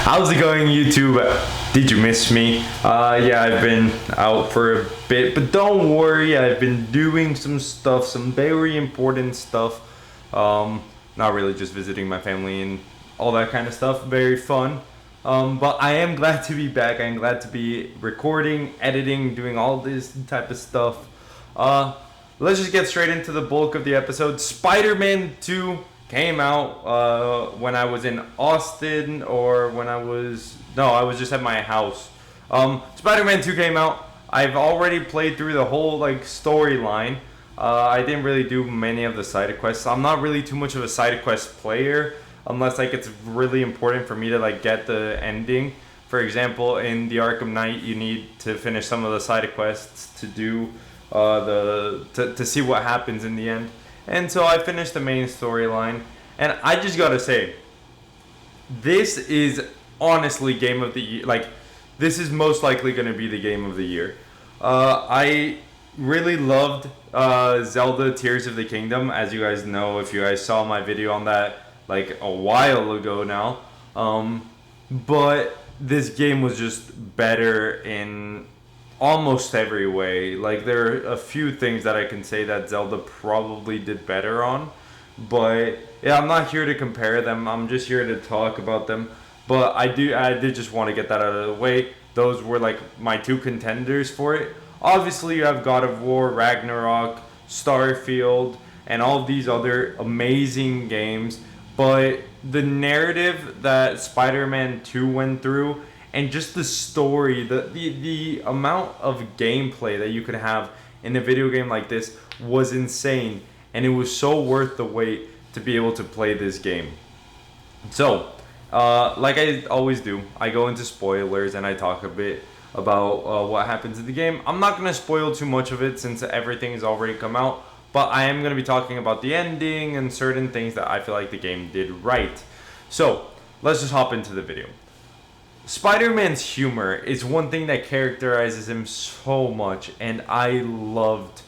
How's it going, YouTube? Did you miss me? Yeah, I've been out for a bit, but don't worry, I've been doing some stuff, some very important stuff. Not really, just visiting my family and all that kind of stuff. Very fun. But I am glad to be back. I'm glad to be recording, editing, doing all this type of stuff. Let's just get straight into the bulk of the episode. Spider-Man 2 came out when I was in Austin, or when I was just at my house. Spider-Man 2 came out. I've already played through the whole storyline. I didn't really do many of the side quests. I'm not really too much of a side quest player unless it's really important for me to get the ending. For example, in the Arkham Knight, you need to finish some of the side quests to do to see what happens in the end. And so I finished the main storyline, and I just gotta say, this is honestly game of the year. This is most likely gonna be the game of the year. I really loved Zelda Tears of the Kingdom, as you guys know, if you guys saw my video on that a while ago now. But this game was just better in almost every way. There are a few things that I can say that Zelda probably did better on, but yeah, I'm not here to compare them. I'm just here to talk about them. But I did just want to get that out of the way. Those were my two contenders for it. Obviously, you have God of War, Ragnarok, Starfield, and all of these other amazing games. But the narrative that Spider-Man 2 went through, and just the story, the amount of gameplay that you could have in a video game like this was insane. And it was so worth the wait to be able to play this game. So, like I always do, I go into spoilers and I talk a bit about what happens in the game. I'm not going to spoil too much of it since everything has already come out. But I am going to be talking about the ending and certain things that I feel like the game did right. So, let's just hop into the video. Spider-Man's humor is one thing that characterizes him so much, and I loved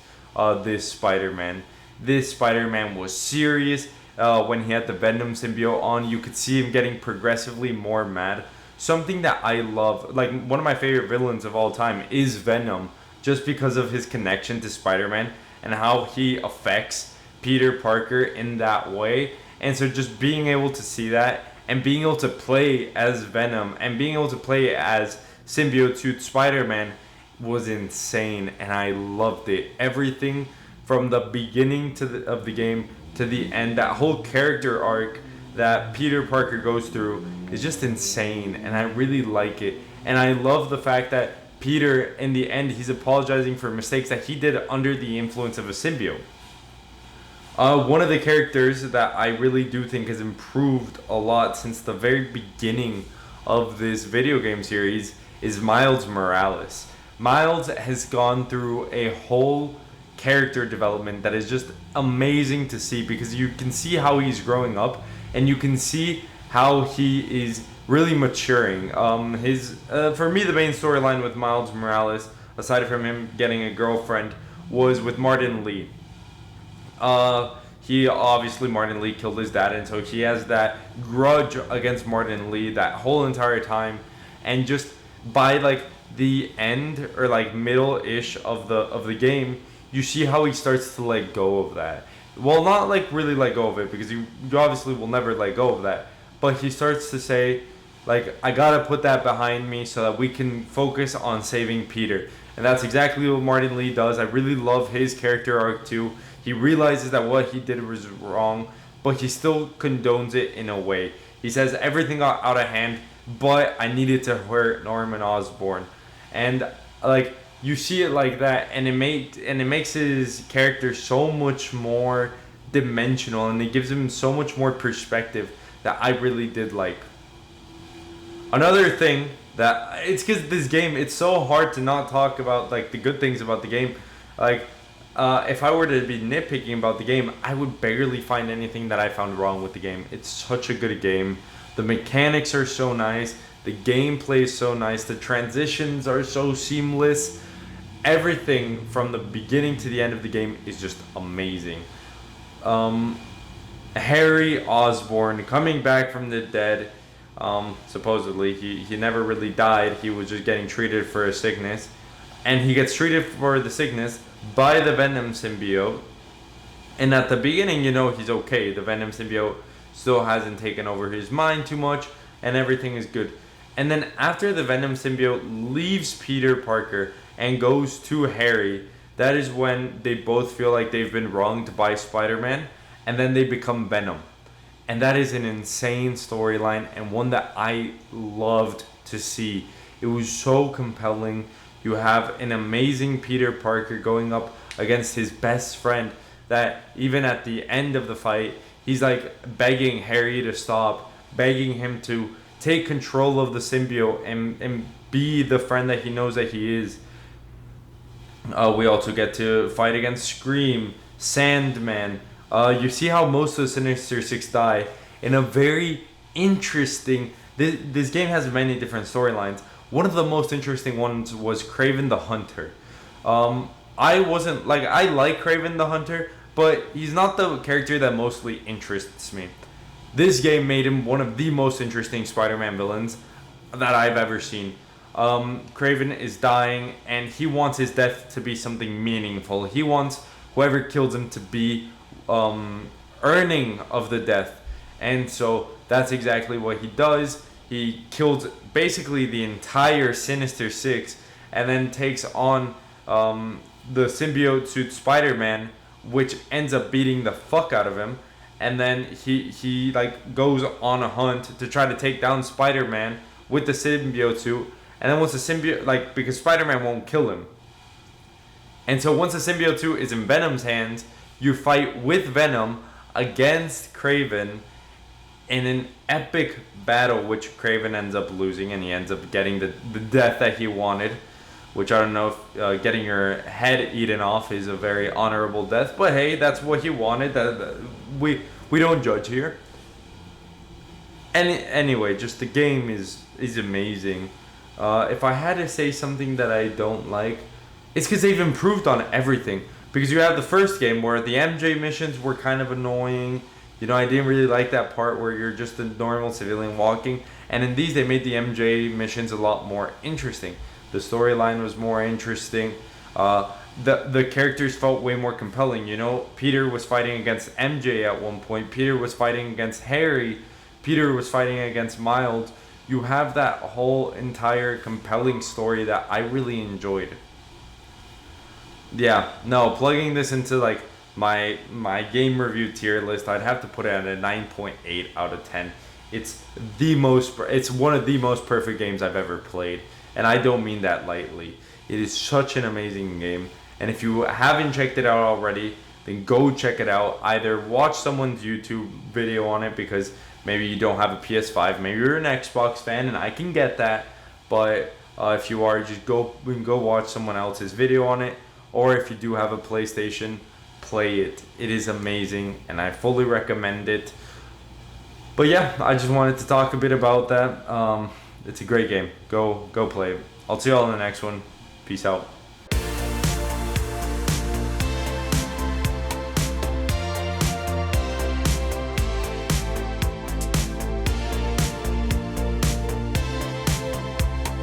this Spider-Man. This Spider-Man was serious. When he had the Venom symbiote on, you could see him getting progressively more mad. Something that I love, one of my favorite villains of all time is Venom, just because of his connection to Spider-Man and how he affects Peter Parker in that way. And so just being able to see that, and being able to play as Venom, and being able to play as Symbiote Suit Spider-Man was insane, and I loved it. Everything from the beginning of the game to the end, that whole character arc that Peter Parker goes through is just insane, and I really like it. And I love the fact that Peter, in the end, he's apologizing for mistakes that he did under the influence of a symbiote. One of the characters that I really do think has improved a lot since the very beginning of this video game series is Miles Morales. Miles has gone through a whole character development that is just amazing to see, because you can see how he's growing up, and you can see how he is really maturing. For me, the main storyline with Miles Morales, aside from him getting a girlfriend, was with Martin Lee. Martin Lee killed his dad, and so he has that grudge against Martin Lee that whole entire time. And just by the end or middle-ish of the game, you see how he starts to let go of that. Well, not really let go of it, because you obviously will never let go of that. But he starts to say, I gotta put that behind me so that we can focus on saving Peter. And that's exactly what Martin Lee does. I really love his character arc too. He realizes that what he did was wrong, but he still condones it in a way. He says everything got out of hand, but I needed to hurt Norman Osborn. And you see it like that, and it makes his character so much more dimensional, and it gives him so much more perspective that I really did like. Another thing that, it's because this game, it's so hard to not talk about the good things about the game. If I were to be nitpicking about the game, I would barely find anything that I found wrong with the game. It's such a good game. The mechanics are so nice. The gameplay is so nice. The transitions are so seamless. Everything from the beginning to the end of the game is just amazing. Harry Osborn coming back from the dead. Supposedly, he never really died. He was just getting treated for a sickness. And he gets treated for the sickness by the Venom symbiote. And at the beginning, he's okay. The Venom symbiote still hasn't taken over his mind too much, and everything is good. And then after the Venom symbiote leaves Peter Parker and goes to Harry, that is when they both feel like they've been wronged by Spider-Man, and then they become Venom. And that is an insane storyline, and one that I loved to see. It was so compelling. You have an amazing Peter Parker going up against his best friend, that even at the end of the fight, he's like begging Harry to stop, begging him to take control of the symbiote and be the friend that he knows that he is. We also get to fight against Scream, Sandman. You see how most of the Sinister Six die in a very interesting... This game has many different storylines. One of the most interesting ones was Kraven the Hunter. I like Kraven the Hunter, but he's not the character that mostly interests me. This game made him one of the most interesting Spider-Man villains that I've ever seen. Kraven is dying, and he wants his death to be something meaningful. He wants whoever kills him to be earning of the death. And so that's exactly what he does. He kills basically the entire Sinister Six, and then takes on the symbiote suit Spider-Man, which ends up beating the fuck out of him. And then he goes on a hunt to try to take down Spider-Man with the symbiote suit. And then once the symbiote, because Spider-Man won't kill him. And so once the symbiote suit is in Venom's hands, you fight with Venom against Kraven in an epic battle, which Kraven ends up losing, and he ends up getting the death that he wanted. Which I don't know if getting your head eaten off is a very honorable death, but hey, that's what he wanted. We don't judge here. And anyway, just the game is amazing. If I had to say something that I don't like, it's because they've improved on everything. Because you have the first game where the MJ missions were kind of annoying. I didn't really like that part where you're just a normal civilian walking. And in these, they made the MJ missions a lot more interesting. The storyline was more interesting. The characters felt way more compelling. Peter was fighting against MJ at one point. Peter was fighting against Harry. Peter was fighting against Miles. You have that whole entire compelling story that I really enjoyed. Yeah, no, plugging this into my game review tier list, I'd have to put it at a 9.8 out of 10. It's one of the most perfect games I've ever played. And I don't mean that lightly. It is such an amazing game. And if you haven't checked it out already, then go check it out. Either watch someone's YouTube video on it, because maybe you don't have a PS5. Maybe you're an Xbox fan, and I can get that. But if you are, just go watch someone else's video on it. Or if you do have a PlayStation, play it. It is amazing, and I fully recommend it. But yeah, I just wanted to talk a bit about that. It's a great game. Go play it. I'll see you all in the next one. Peace out.